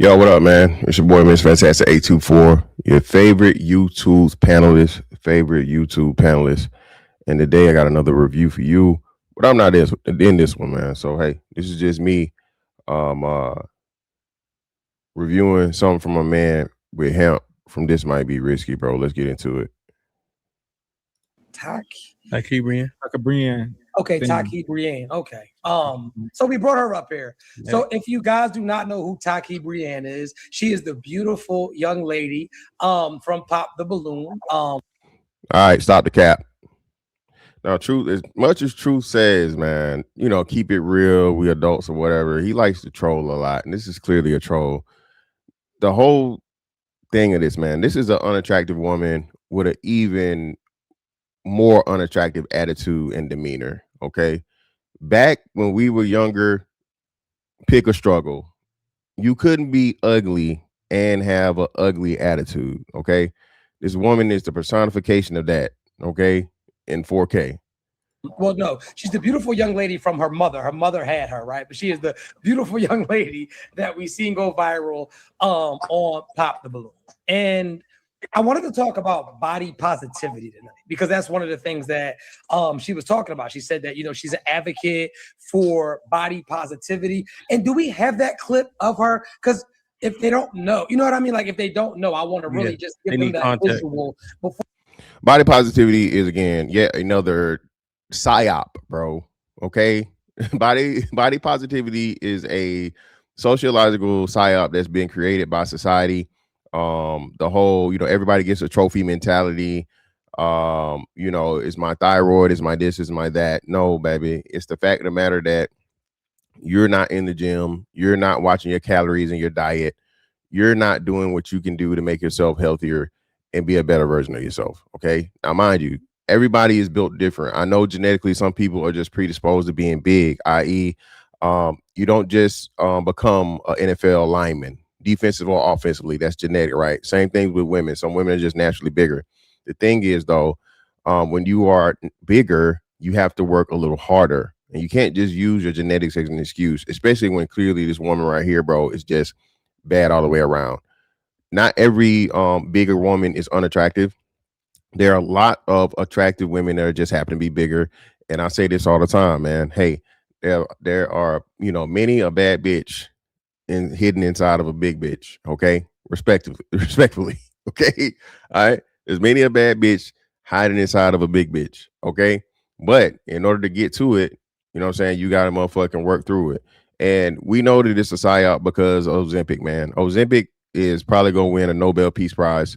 Yo, what up, man? It's your boy, Miss Fantastic 824, your favorite YouTube panelist. And today I got another review for you, but I'm not in this one, man. So hey, this is just me um uh reviewing something from a man with hemp from This Might Be Risky, bro. Let's get into it. Taki Brienne. Taki Brienne. Okay, Taki Brienne. Okay. So we brought her up here. Yeah. So if you guys do not know who Taki Brienne is, she is the beautiful young lady from Pop the Balloon. All right, stop the cap. Now, truth, as much as truth says, man, you know, keep it real, we adults or whatever, he likes to troll a lot, and this is clearly a troll. The whole thing of this, man, this is an unattractive woman with an even more unattractive attitude and demeanor. Okay, back when we were younger, pick a struggle. You couldn't be ugly and have an ugly attitude. Okay, this woman is the personification of that. Okay, in 4K. Well, no, she's the beautiful young lady from her mother. Her mother had her, right? But she is the beautiful young lady that we seen go viral on Pop the Balloon. And I wanted to talk about body positivity tonight because that's one of the things that she was talking about. She said that, you know, she's an advocate for body positivity. And do we have that clip of her? Because if they don't know, you know what I mean? Like if they don't know, I want to really just give them that context. Visual before. Body positivity is, again, yet another psyop, bro. Okay. Body positivity is a sociological psyop that's been created by society. The whole, you know, everybody gets a trophy mentality. You know, it's my thyroid, it's my this, it's my that. No, baby, it's the fact of the matter that you're not in the gym, you're not watching your calories and your diet, you're not doing what you can do to make yourself healthier and be a better version of yourself. Okay, now mind you, everybody is built different. I know genetically some people are just predisposed to being big, i.e. You don't just become an NFL lineman, defensive or offensively. That's genetic, right? Same thing with women. Some women are just naturally bigger. The thing is, though, when you are bigger, you have to work a little harder, and you can't just use your genetics as an excuse, especially when clearly this woman right here, bro, is just bad all the way around. Not every bigger woman is unattractive. There are a lot of attractive women that just happen to be bigger, and I say this all the time, man. Hey, there are, you know, many a bad bitch hidden inside of a big bitch. Okay, respectfully. Okay, all right. There's many a bad bitch hiding inside of a big bitch. Okay, but in order to get to it, you know what I'm saying, you got to motherfucking work through it. And we know that it's a psyop because of Ozempic, man. Ozempic is probably gonna win a Nobel Peace Prize,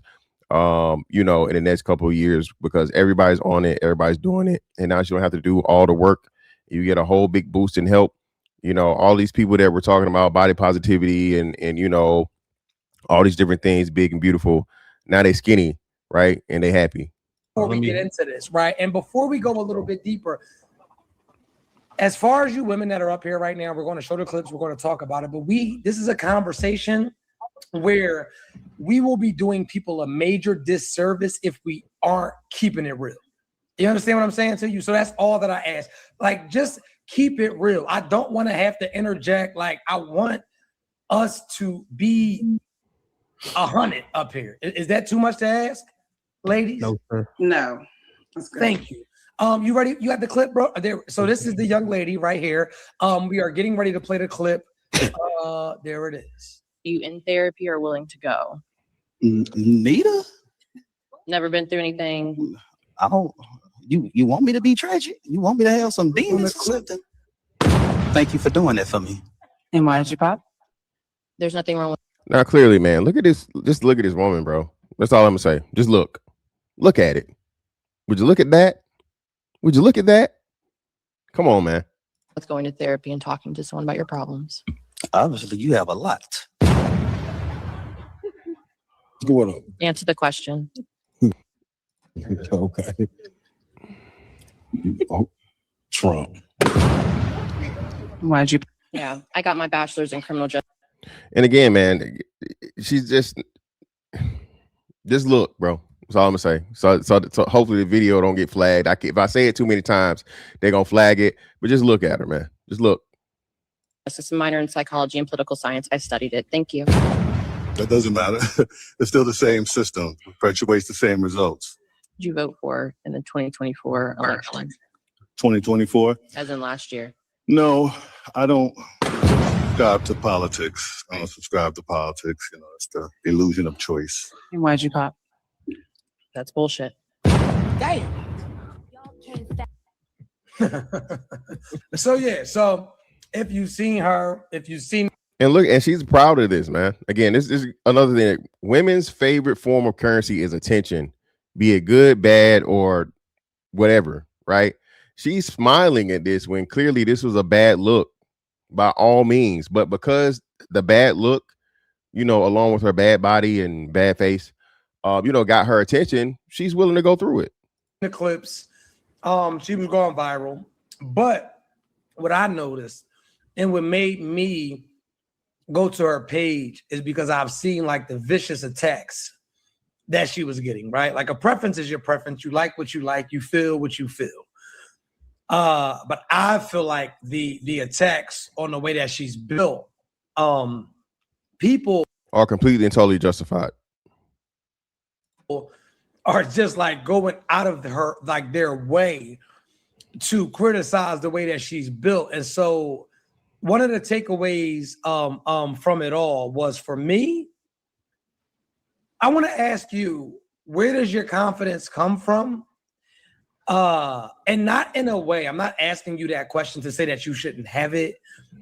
you know, in the next couple of years because everybody's on it, everybody's doing it, and now you don't have to do all the work. You get a whole big boost in help. You know, all these people that we're talking about body positivity and you know, all these different things, big and beautiful. Now they skinny, right? And they happy. Before we get into this, right? And before we go a little bit deeper, as far as you women that are up here right now, we're going to show the clips, we're going to talk about it, but this is a conversation where we will be doing people a major disservice if we aren't keeping it real. You understand what I'm saying to you? So that's all that I ask. Like, just keep it real. I don't want to have to interject. Like, I want us to be 100 up here. Is that too much to ask, ladies? No, sir. No. Thank you. You ready? You got the clip, bro? There. So this is the young lady right here. We are getting ready to play the clip. There it is. You in therapy or willing to go? Neither. Never been through anything. I don't. You want me to be tragic? You want me to have some demons or something? Thank you for doing that for me. And why did you pop? There's nothing wrong with. Now clearly, man, look at this. Just look at this woman, bro. That's all I'm gonna say. Just look at it. Would you look at that? Would you look at that? Come on, man. With going to therapy and talking to someone about your problems. Obviously, you have a lot. What's going on? Answer the question. Okay. Oh, Trump. Why'd you? Yeah, I got my bachelor's in criminal justice. And again, man, she's just look, bro. That's all I'm gonna say. So hopefully the video don't get flagged. If I say it too many times, they're gonna flag it. But just look at her, man. Just look. It's a minor in psychology and political science. I studied it. Thank you. That doesn't matter. It's still the same system, perpetuates the same results. Did you vote for in the 2024 election, 2024? as in last year? No, I don't subscribe to politics. I don't subscribe to politics. You know, it's the illusion of choice. And why'd you pop? That's bullshit. Damn. So yeah, so if you've seen her, And look, and she's proud of this, man. Again, this is another thing. Women's favorite form of currency is attention, be it good, bad, or whatever, right? She's smiling at this when clearly this was a bad look by all means. But because the bad look, you know, along with her bad body and bad face, you know, got her attention, she's willing to go through it. the clips, she was going viral. But what I noticed and what made me go to her page is because I've seen like the vicious attacks that she was getting, right? Like a preference is your preference. You like what you like, you feel what you feel. But I feel like the attacks on the way that she's built, people Are completely and totally justified. are just like going out of her, like their way to criticize the way that she's built. And so one of the takeaways from it all was, for me, I want to ask you, where does your confidence come from? And not in a way, I'm not asking you that question to say that you shouldn't have it,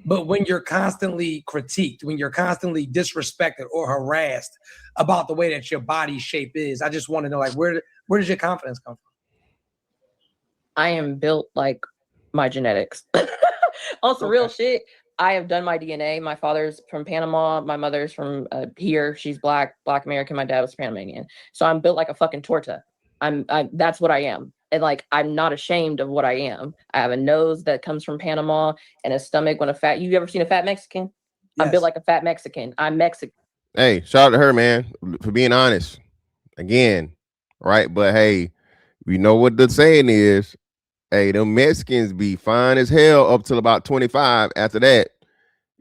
but when you're constantly critiqued, when you're constantly disrespected or harassed about the way that your body shape is, I just want to know, like, where does your confidence come from? I am built like my genetics. On some real shit, I have done my DNA. My father's from Panama. My mother's from here. She's black American. My dad was Panamanian. So I'm built like a fucking torta. That's what I am. And like, I'm not ashamed of what I am. I have a nose that comes from Panama and a stomach when you ever seen a fat Mexican? Yes. I'm built like a fat Mexican. I'm Mexican. Hey, shout out to her, man, for being honest. Again, right? But hey, we know what the saying is. Hey, them Mexicans be fine as hell up till about 25. After that,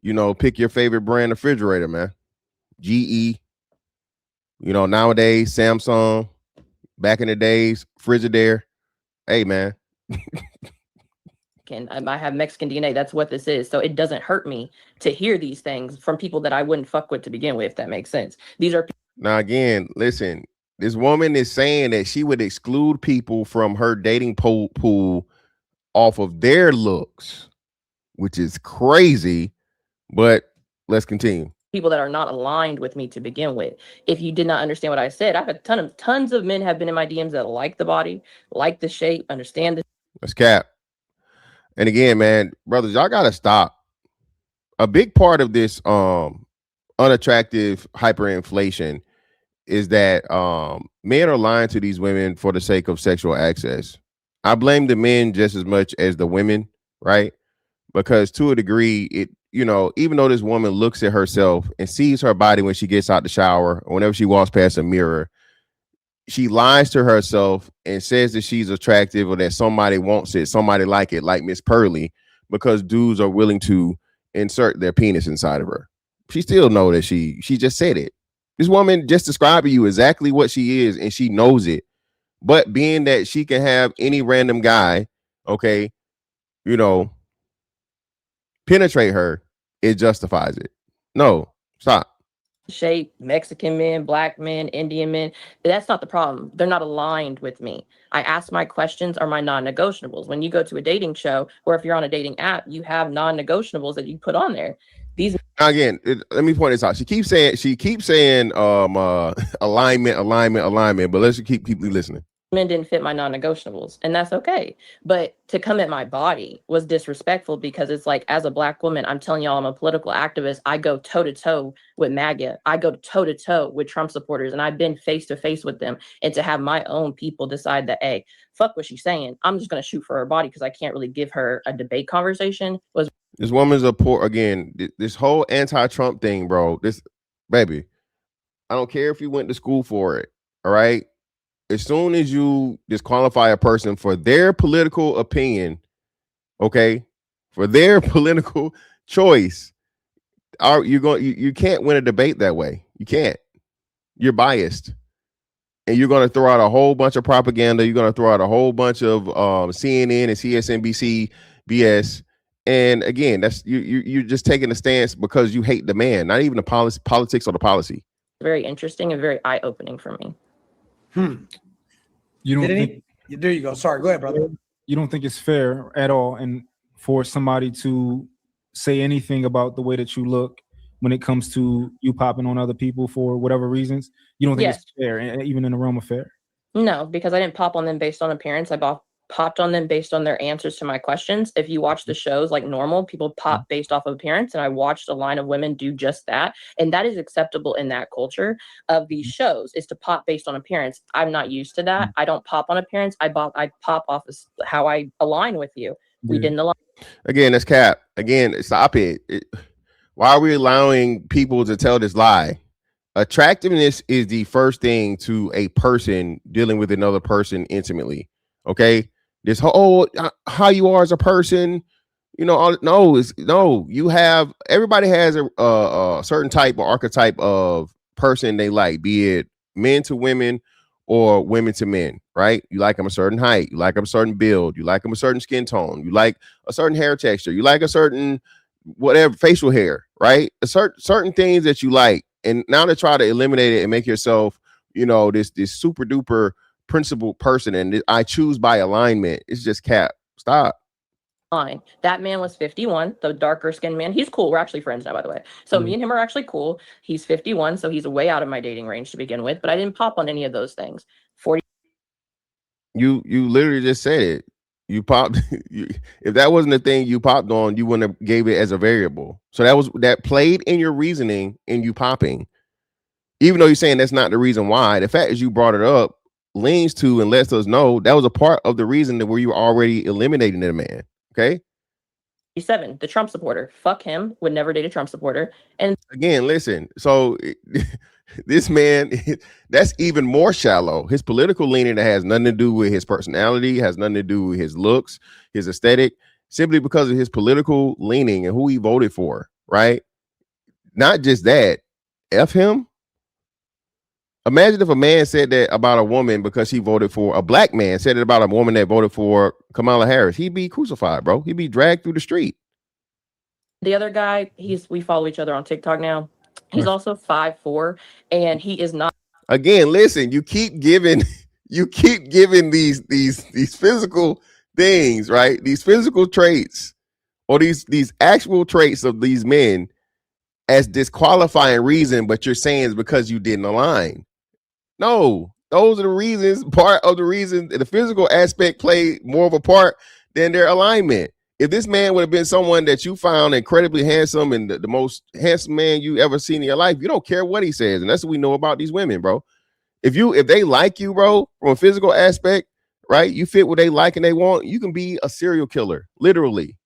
you know, pick your favorite brand refrigerator, man. GE. You know, nowadays, Samsung. Back in the days, Frigidaire. Hey, man. I have Mexican DNA. That's what this is. So it doesn't hurt me to hear these things from people that I wouldn't fuck with to begin with, if that makes sense. These are Now, again, listen, this woman is saying that she would exclude people from her dating pool off of their looks, which is crazy. But let's continue. people that are not aligned with me to begin with. If you did not understand what I said, I've had tons of men have been in my DMs that like the body, like the shape, understand the. That's cap. And again, man, brothers, y'all gotta stop. A big part of this unattractive hyperinflation is that men are lying to these women for the sake of sexual access. I blame the men just as much as the women, right? Because to a degree, it, you know, even though this woman looks at herself and sees her body when she gets out the shower or whenever she walks past a mirror, she lies to herself and says that she's attractive or that somebody wants it, somebody like it, like Miss Pearly, because dudes are willing to insert their penis inside of her. She still know that she just said it. This woman just described to you exactly what she is, and she knows it. But being that she can have any random guy, okay, you know, penetrate her, it justifies it. No, stop. Shape, Mexican men, black men, Indian men. That's not the problem. They're not aligned with me. I ask my questions are my non-negotiables. When you go to a dating show or if you're on a dating app, you have non-negotiables that you put on there. These again, let me point this out. She keeps saying alignment, but let's keep listening. men didn't fit my non-negotiables, and that's okay. But to come at my body was disrespectful because it's like, as a black woman, I'm telling y'all I'm a political activist. I go toe-to-toe with MAGA. I go toe-to-toe with Trump supporters, and I've been face-to-face with them. And to have my own people decide that, hey, fuck what she's saying, I'm just going to shoot for her body because I can't really give her a debate conversation. This woman's a poor, again, this whole anti-Trump thing, bro. This, baby, I don't care if you went to school for it, all right? As soon as you disqualify a person for their political opinion, okay, for their political choice. You can't win a debate that way. You can't. You're biased. And you're going to throw out a whole bunch of propaganda. You're going to throw out a whole bunch of CNN and CSNBC BS. And again, that's you're just taking a stance because you hate the man, not even the politics or the policy. Very interesting and very eye-opening for me. You don't think there you go. Sorry, go ahead, brother. You don't think it's fair at all, and for somebody to say anything about the way that you look when it comes to you popping on other people for whatever reasons, you don't think it's fair, even in the realm of fair? No, because I didn't pop on them based on appearance. I popped on them based on their answers to my questions. If you watch the shows like normal, people pop based off of appearance, and I watched a line of women do just that. And that is acceptable in that culture of these shows, is to pop based on appearance. I'm not used to that. I don't pop on appearance. I pop off of how I align with you. We didn't align. Again, that's cap. Again, stop it. Why are we allowing people to tell this lie? Attractiveness is the first thing to a person dealing with another person intimately. Okay, this whole how you are as a person, you know, no. You have, everybody has a certain type or archetype of person they like, be it men to women or women to men, right? You like them a certain height, you like them a certain build, you like them a certain skin tone, you like a certain hair texture, you like a certain whatever facial hair, right? A certain things that you like, and now to try to eliminate it and make yourself, you know, this super duper principled person, and I choose by alignment. It's just cap. Stop. Fine. That man was 51, the darker skinned man. He's cool. We're actually friends now, by the way. So me and him are actually cool. He's 51, so he's way out of my dating range to begin with, but I didn't pop on any of those things. 40. You literally just said it. You popped. If that wasn't the thing you popped on, you wouldn't have gave it as a variable. So that played in your reasoning in you popping. Even though you're saying that's not the reason why, the fact is you brought it up leans to and lets us know that was a part of the reason that where you were already eliminating the man. Okay. 7, the Trump supporter. Fuck him. Would never date a Trump supporter. And again, listen. So this man, that's even more shallow. His political leaning that has nothing to do with his personality, has nothing to do with his looks, his aesthetic, simply because of his political leaning and who he voted for. Right. Not just that. F him. Imagine if a man said that about a woman because he voted for a black man, said it about a woman that voted for Kamala Harris. He'd be crucified, bro. He'd be dragged through the street. the other guy, we follow each other on TikTok now. He's also 5'4", and he is not. Again, listen, you keep giving these physical things, right? These physical traits or these actual traits of these men as disqualifying reason, but you're saying it's because you didn't align. No, those are the reasons, part of the reason. The physical aspect played more of a part than their alignment. If this man would have been someone that you found incredibly handsome and the most handsome man you ever seen in your life, you don't care what he says. And that's what we know about these women, bro. If they like you, bro, from a physical aspect, right? You fit what they like and they want, you can be a serial killer, literally.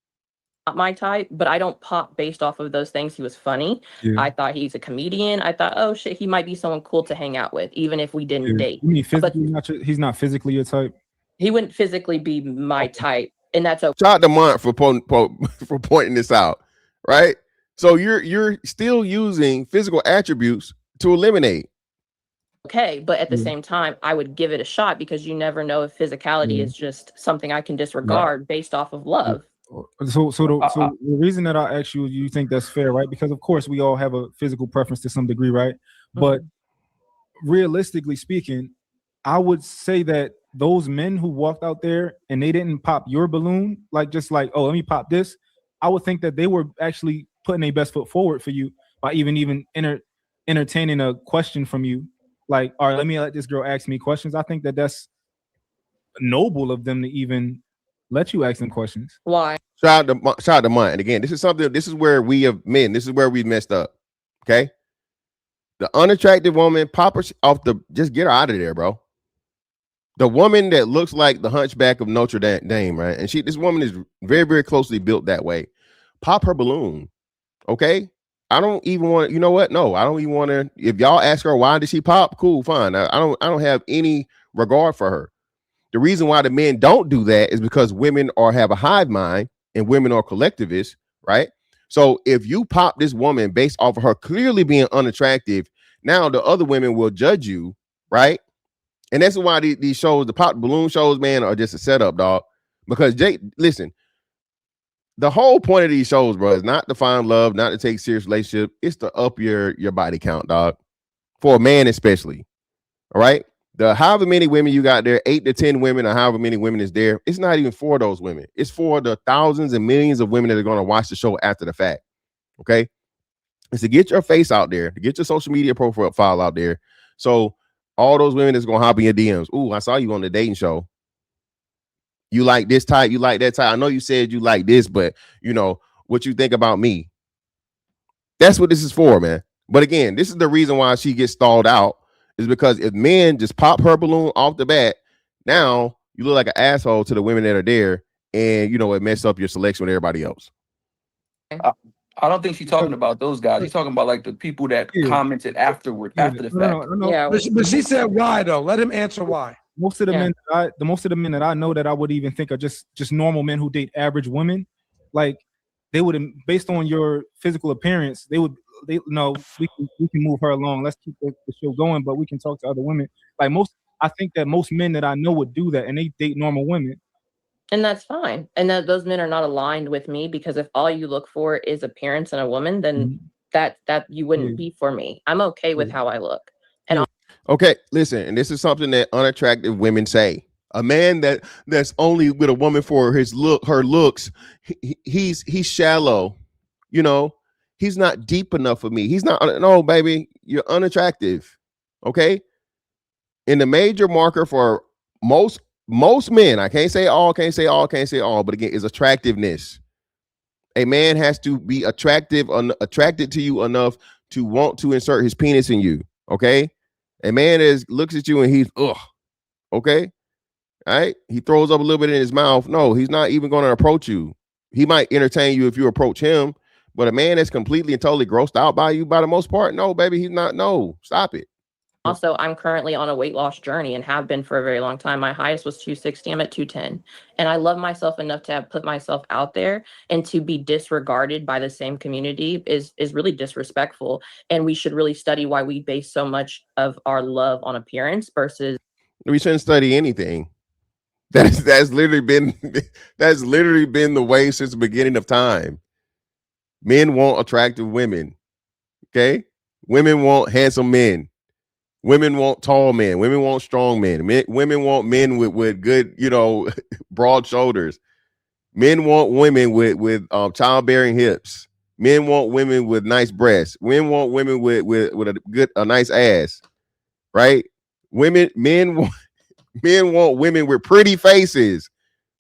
Not my type, but I don't pop based off of those things. He was funny. Yeah. I thought he's a comedian. I thought, oh shit, he might be someone cool to hang out with, even if we didn't date. You mean physically, he's not physically your type? He wouldn't physically be my type, and that's okay. Shout out to Mont for pointing this out, right? So you're still using physical attributes to eliminate. Okay, but at the same time, I would give it a shot because you never know if physicality is just something I can disregard based off of love. So the reason that I ask you think that's fair, right? Because of course we all have a physical preference to some degree, right? But realistically speaking, I would say that those men who walked out there and they didn't pop your balloon, just like, oh, let me pop this. I would think that they were actually putting their best foot forward for you by even entertaining a question from you. Like, all right, let me let this girl ask me questions. I think that that's noble of them to even let you ask them questions. Why? Shout out to Mont. And again, this is where we have men. This is where we messed up. Okay. The unattractive woman, pop her off just get her out of there, bro. The woman that looks like the hunchback of Notre Dame, right? And this woman is very, very closely built that way. Pop her balloon. Okay. I don't even want to, you know what? No, I don't even want to. If y'all ask her why did she pop, cool, fine. I don't have any regard for her. The reason why the men don't do that is because women have a hive mind and women are collectivists, right? So if you pop this woman based off of her clearly being unattractive, now the other women will judge you, right? And that's why these shows, the pop balloon shows, man, are just a setup, dog. Because listen, the whole point of these shows, bro, is not to find love, not to take serious relationship. It's to up your body count, dog. For a man especially. All right. The however many women you got there, 8 to 10 women, or however many women is there, it's not even for those women. It's for the thousands and millions of women that are going to watch the show after the fact. Okay. It's to get your face out there, to get your social media profile out there. So all those women that's going to hop in your DMs. Ooh, I saw you on the dating show. You like this type, you like that type. I know you said you like this, but you know what you think about me. That's what this is for, man. But again, this is the reason why she gets stalled out, is because if men just pop her balloon off the bat, now you look like an asshole to the women that are there, and you know it messed up your selection with everybody else. I don't think she's talking about those guys. He's talking about like the people that commented afterward, after the fact. Yeah, But she said why though? Let him answer why. Most of the men, most of the men that I know that I would even think are just normal men who date average women, like they would, based on your physical appearance, they no, we can move her along. Let's keep the show going, but we can talk to other women. Like I think that most men that I know would do that, and they date normal women. And that's fine. And that those men are not aligned with me, because if all you look for is appearance in a woman, then that you wouldn't be for me. I'm okay with how I look. And okay, listen, and this is something that unattractive women say. A man that's only with a woman for her looks, he's shallow, you know. He's not deep enough for me. He's not. No, baby, you're unattractive. Okay. And the major marker for most men, I can't say all, but again, is attractiveness. A man has to be attracted to you enough to want to insert his penis in you. Okay. A man looks at you and he's okay. All right. He throws up a little bit in his mouth. No, he's not even going to approach you. He might entertain you if you approach him, but a man that's completely and totally grossed out by you, by the most part, no, baby, he's not. No, stop it. also, I'm currently on a weight loss journey and have been for a very long time. My highest was 260. I'm at 210. And I love myself enough to have put myself out there, and to be disregarded by the same community is really disrespectful. And we should really study why we base so much of our love on appearance versus. We shouldn't study anything. That's literally been the way since the beginning of time. Men want attractive women. Okay? Women want handsome men. Women want tall men. Women want strong men. Women want men with good, you know, broad shoulders. Men want women with childbearing hips. Men want women with nice breasts. Men want women with a nice ass. Right? Men want women with pretty faces.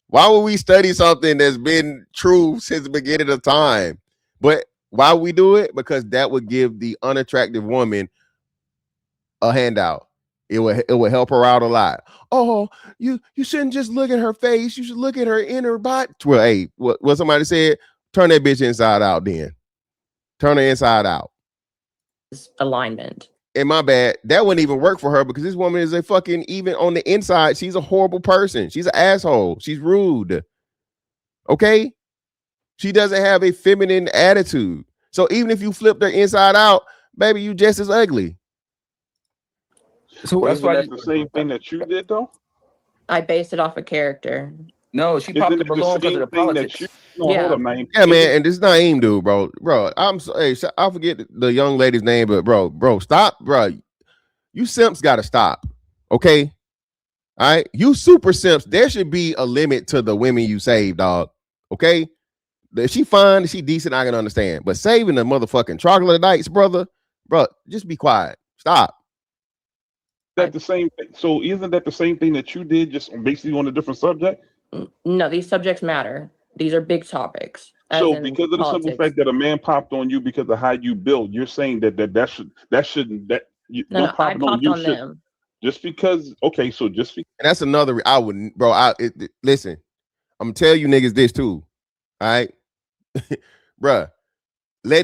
Why would we study something that's been true since the beginning of time? But why we do it? Because that would give the unattractive woman a handout. It would help her out a lot. Oh, you shouldn't just look at her face. You should look at her inner body. Well, hey, what somebody said, turn that bitch inside out then. Turn her inside out. Alignment. And my bad, that wouldn't even work for her, because this woman is a fucking, even on the inside, she's a horrible person. She's an asshole. She's rude. Okay? She doesn't have a feminine attitude. So even if you flipped her inside out, baby, you just as ugly. So that's the same thing that you did, though? I based it off a character. No, she popped the balloon because of the politics. Yeah, man, and this Naeem dude, bro. I'm sorry, I forget the young lady's name, but bro, stop, bro. You simps got to stop, okay? All right, you super simps. There should be a limit to the women you save, dog. Okay, if she fine, if she decent, I can understand. But saving the motherfucking troglodytes, bro, just be quiet. Stop. That the same thing. So isn't that the same thing that you did, just basically on a different subject? No, these subjects matter. These are big topics. So because of the simple fact that a man popped on you because of how you build, you're saying that shouldn't no, I popped on them. Just because, okay, so just because. And that's another, I wouldn't, bro. Listen, I'm gonna tell you niggas this too. All right, bruh.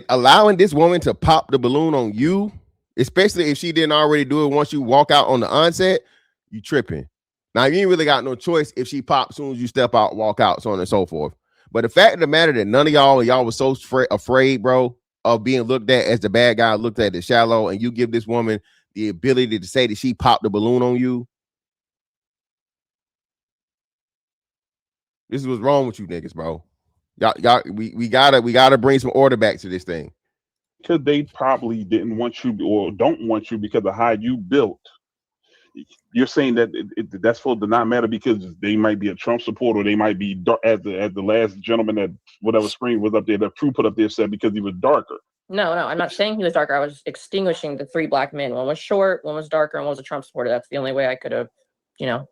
Allowing this woman to pop the balloon on you, especially if she didn't already do it once you walk out on the onset, you tripping. Now you ain't really got no choice if she pops as soon as you step out, walk out, so on and so forth. But the fact of the matter that none of y'all was so afraid, bro, of being looked at as the bad guy, looked at as shallow, and you give this woman the ability to say that she popped the balloon on you. This is what's wrong with you niggas, bro. Y'all, we gotta bring some order back to this thing. Because they probably didn't want you or don't want you because of how you built. You're saying that that's supposed to not matter because they might be a Trump supporter, or they might be dark, as the last gentleman that whatever screen was up there, that crew put up there said because he was darker. No, I'm not saying he was darker. I was extinguishing the 3 black men. One was short, one was darker, and one was a Trump supporter. That's the only way I could have,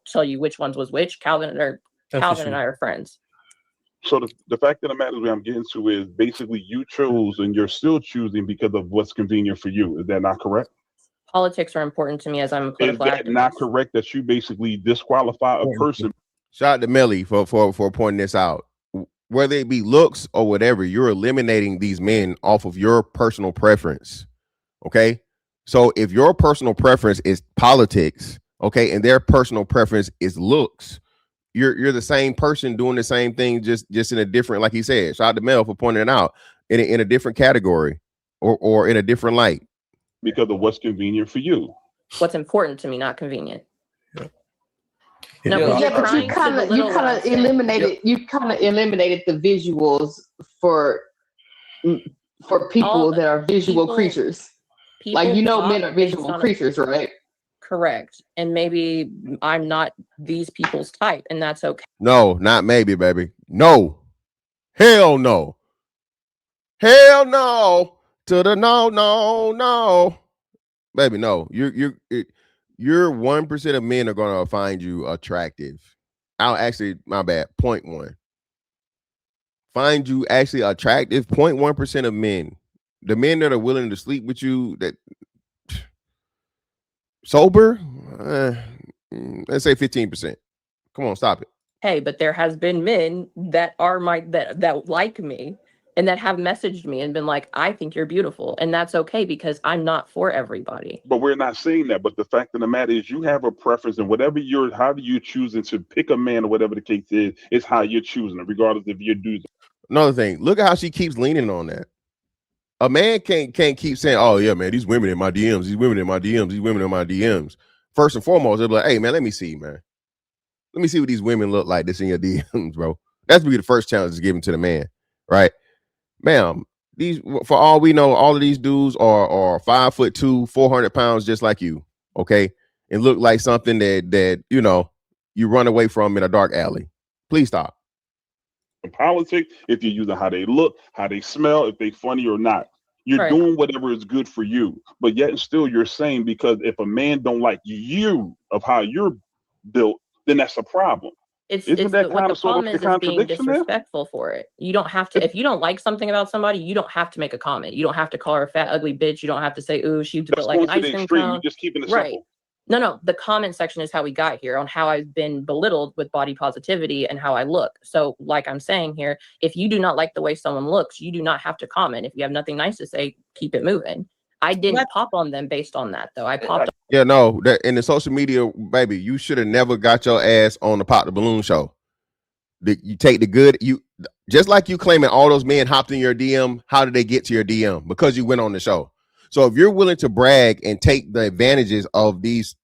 tell you which ones was which. Calvin and I are friends. So the fact of the matter where I'm getting to is basically you chose and you're still choosing because of what's convenient for you. Is that not correct? Politics are important to me as I'm a political activist. Is that not correct that you basically disqualify a person? Shout out to Melly for pointing this out. Whether it be looks or whatever, you're eliminating these men off of your personal preference. Okay. So if your personal preference is politics, okay, and their personal preference is looks, you're the same person doing the same thing, just in a different, like he said, shout out to Mel for pointing it out, in a different category or in a different light. Because of what's convenient for you. What's important to me, not convenient. No, yeah, but you kind of eliminated the visuals for people that are visual creatures. Like men are visual creatures, right? Correct. And maybe I'm not these people's type, and that's okay. No, not maybe, baby. No. Hell no. Hell no. To the no. Baby, no. You're 1% of men are gonna find you attractive. My bad. 0.1. Find you actually attractive. 0.1% of men. The men that are willing to sleep with you, that sober, let's say 15%. Come on, stop it. Hey, but there has been men that are that like me and that have messaged me and been like, I think you're beautiful. And that's okay because I'm not for everybody. But we're not saying that. But the fact of the matter is you have a preference, and however you're choosing to pick a man or whatever the case is how you're choosing it, regardless if you're doing. Another thing, look at how she keeps leaning on that. A man can't keep saying, oh yeah, man, these women in my DMs, these women in my DMs, these women in my DMs. First and foremost, they'll be like, hey man, let me see, man. Let me see what these women look like this in your DMs, bro. That's be the first challenge is given to the man, right? Ma'am, for all we know, all of these dudes are 5'2", 400 pounds, just like you, okay? And look like something that you run away from in a dark alley. Please stop. In politics, if you're using how they look, how they smell, if they funny or not, you're doing whatever is good for you. But yet and still, you're saying because if a man don't like you of how you're built, then that's a problem. Isn't that what the problem is being disrespectful for it. You don't have to, if you don't like something about somebody, you don't have to make a comment. You don't have to call her a fat, ugly bitch. You don't have to say, ooh, she built like an ice cream cone. You're just keeping it simple. No, the comment section is how we got here on how I've been belittled with body positivity and how I look. So like I'm saying here, if you do not like the way someone looks, you do not have to comment. If you have nothing nice to say, keep it moving. I didn't pop on them based on that though. I popped. Yeah, no, that in the social media, baby, you should have never got your ass on the Pop the Balloon show. You take the good, just like you claiming all those men hopped in your DM. How did they get to your DM? Because you went on the show. So if you're willing to brag and take the advantages of these,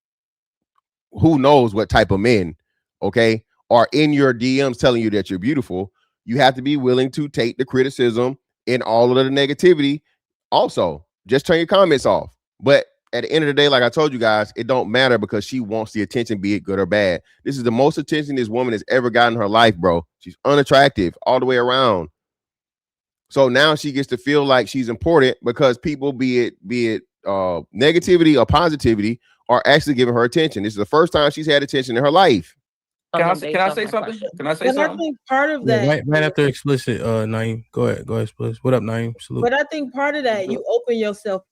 who knows what type of men, okay, are in your DMs telling you that you're beautiful, you have to be willing to take the criticism and all of the negativity. Also, just turn your comments off. But at the end of the day, like I told you guys, it don't matter because she wants the attention, be it good or bad. This is the most attention this woman has ever gotten in her life, bro. She's unattractive all the way around. So now she gets to feel like she's important because people, be it negativity or positivity, are actually giving her attention. This is the first time she's had attention in her life. Can I say something? Can I say something? I think part of that, right after explicit, Naeem. Go ahead, explicit. What up, Naeem? Salute. But I think part of that, you open yourself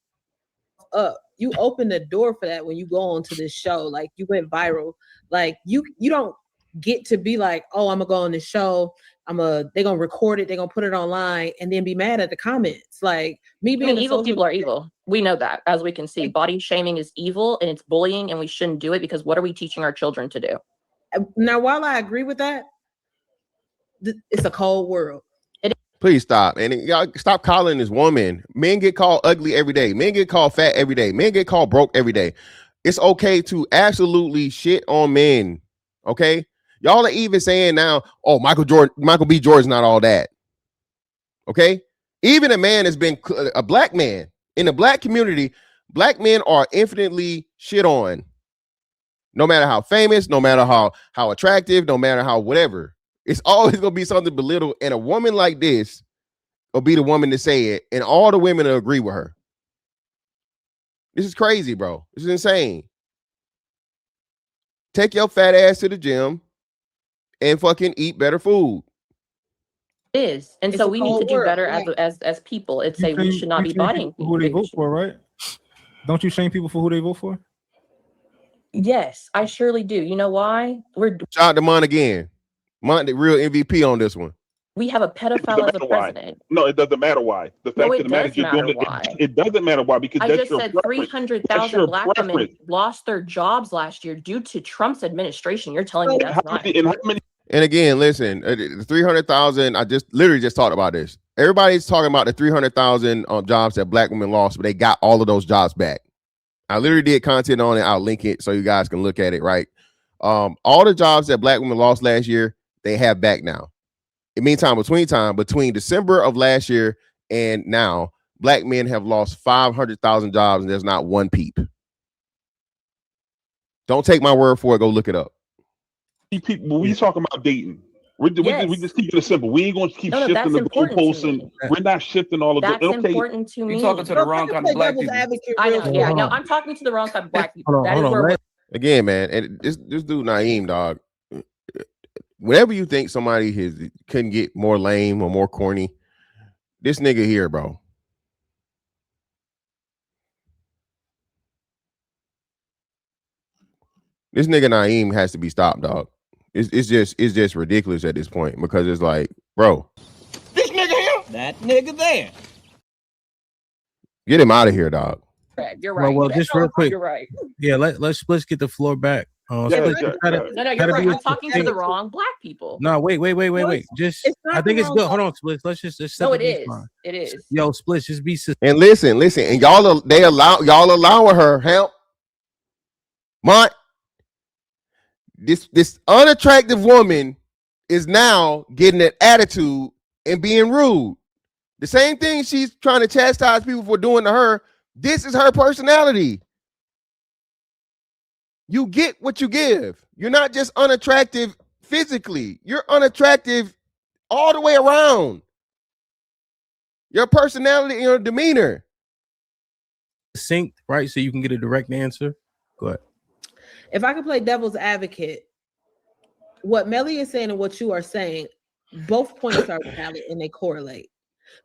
up. You open the door for that when you go onto this show. Like you went viral. Like you don't get to be like, oh, I'm gonna go on the show. They're gonna record it, they're gonna put it online, and then be mad at the comments. Like me being evil people are evil. We know that, as we can see. Body shaming is evil and it's bullying, and we shouldn't do it because what are we teaching our children to do? Now, while I agree with that, it's a cold world. Please stop. And y'all stop calling this woman. Men get called ugly every day. Men get called fat every day. Men get called broke every day. It's okay to absolutely shit on men. Okay? Y'all are even saying now, oh, Michael B. Jordan's not all that. Okay? Even a man has been a black man in the black community. Black men are infinitely shit on. No matter how famous, no matter how attractive, no matter how whatever. It's always going to be something belittled. And a woman like this will be the woman to say it. And all the women will agree with her. This is crazy, bro. This is insane. Take your fat ass to the gym and fucking eat better food. It is. And so we need to do better as people. It's say we should not be buying who they vote for, right? Don't you shame people for who they vote for? Yes, I surely do. You know why? Shout out to Mon again. Mon, the real MVP on this one. We have a pedophile as a president. No, it doesn't matter why. The fact of the matter is you're doing it. It doesn't matter why, because I that's just your said preference. 300,000 black women lost their jobs last year due to Trump's administration. You're telling me that's not. And again, listen, the 300,000. I literally just talked about this. Everybody's talking about the 300,000 jobs that black women lost, but they got all of those jobs back. I literally did content on it. I'll link it so you guys can look at it. Right, all the jobs that black women lost last year, they have back now. In meantime, between December of last year and now, black men have lost 500,000 jobs, and there's not one peep. Don't take my word for it. Go look it up. People, we talking about dating. We just keep it simple. We ain't going to keep shifting the goalposts, and we're not shifting all of that's the. Okay, important to me. You're talking to the wrong kind of black people. I know. Yeah, no, I'm talking to the wrong type of black people. That is where again, man. And this dude Naeem, dog. Whenever you think somebody couldn't get more lame or more corny, this nigga here, bro. This nigga Naeem has to be stopped, dog. It's just ridiculous at this point, because it's like, bro, this nigga here, that nigga there. Get him out of here, dog. You're right. Well, just real quick. You're right. Yeah, let's get the floor back. No, you're right. I'm talking to the wrong black people. No, wait. Just I think it's good. Hold on, Splits. Let's just no, it is. It is. Yo, Splits, just be and listen, and y'all allowing her help. Mont, this unattractive woman is now getting an attitude and being rude. The same thing she's trying to chastise people for doing to her. This is her personality. You get what you give. You're not just unattractive physically. You're unattractive all the way around. Your personality and your demeanor. Synced, right? So you can get a direct answer. Go ahead. If I could play devil's advocate, what Melly is saying and what you are saying, both points are valid and they correlate.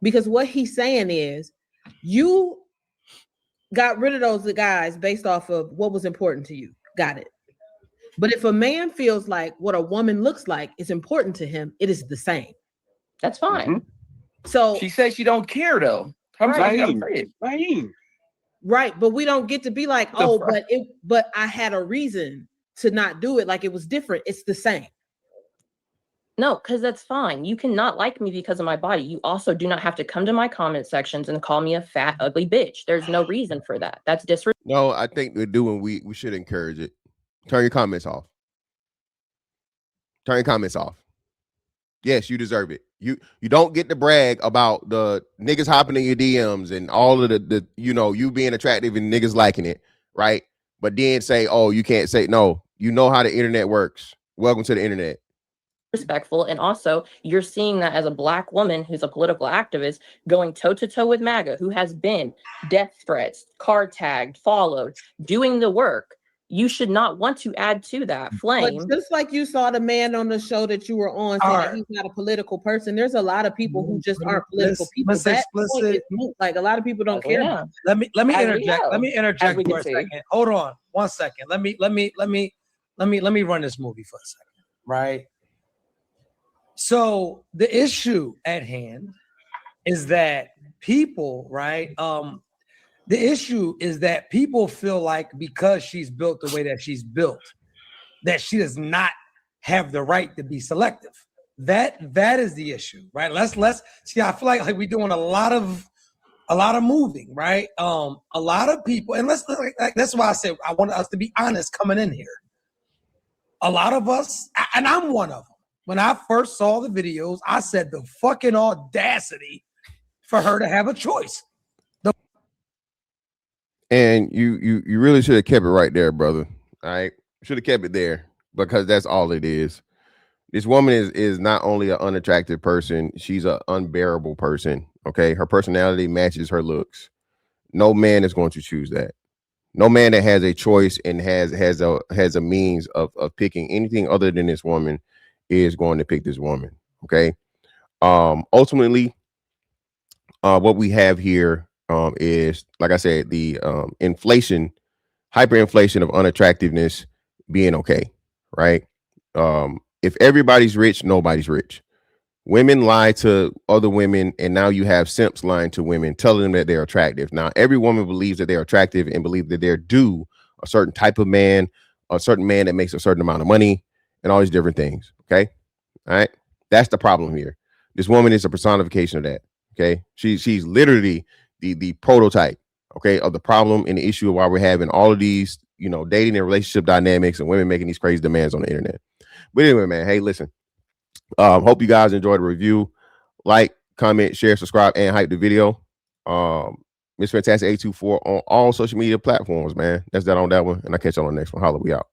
Because what he's saying is, you got rid of those guys based off of what was important to you. Got it. But if a man feels like what a woman looks like is important to him, it is the same. That's fine. Mm-hmm. So she says she don't care though. Right, but we don't get to be like, but I had a reason to not do it. Like it was different. It's the same. No, because that's fine. You cannot like me because of my body. You also do not have to come to my comment sections and call me a fat, ugly bitch. There's no reason for that. That's disrespectful. No, I think we're doing. We should encourage it. Turn your comments off. Turn your comments off. Yes, you deserve it. You don't get to brag about the niggas hopping in your DMs and all of the you being attractive and niggas liking it, right? But then say, oh, you can't say no. You know how the internet works. Welcome to the internet. Respectful, and also you're seeing that as a black woman who's a political activist going toe-to-toe with MAGA, who has been death threats, card tagged, followed, doing the work. You should not want to add to that flame. But just like you saw the man on the show that you were on saying that he's not a political person, there's a lot of people who just aren't political people. Like a lot of people don't care. Yeah. Let me interject. Let me interject for a second. Hold on 1 second. Let me run this movie for a second, right? So the issue at hand is that people, right? The issue is that people feel like because she's built the way that she's built, that she does not have the right to be selective. That is the issue, right? Let's see. I feel like we're doing a lot of moving, right? A lot of people, and that's why I said I want us to be honest coming in here. A lot of us, and I'm one of them. When I first saw the videos, I said the fucking audacity for her to have a choice. And you really should have kept it right there, brother. All right, should have kept it there, because that's all it is. This woman is not only an unattractive person, she's an unbearable person. Okay, her personality matches her looks. No man is going to choose that. No man that has a choice and has a means of picking anything other than this woman is going to pick this woman. Okay. Ultimately, what we have here is, like I said, the hyperinflation of unattractiveness being okay, right? If everybody's rich, nobody's rich. Women lie to other women, and now you have simps lying to women, telling them that they're attractive. Now, every woman believes that they're attractive and believe that they're due a certain type of man, a certain man that makes a certain amount of money, and all these different things. Okay. All right. That's the problem here. This woman is a personification of that. Okay. She's literally the prototype, okay, of the problem and the issue of why we're having all of these, dating and relationship dynamics and women making these crazy demands on the internet. But anyway, man, hey, listen. Hope you guys enjoyed the review. Like, comment, share, subscribe, and hype the video. Miss Fantastic 824 on all social media platforms, man. That's that on that one. And I'll catch you on the next one. Holla, we out.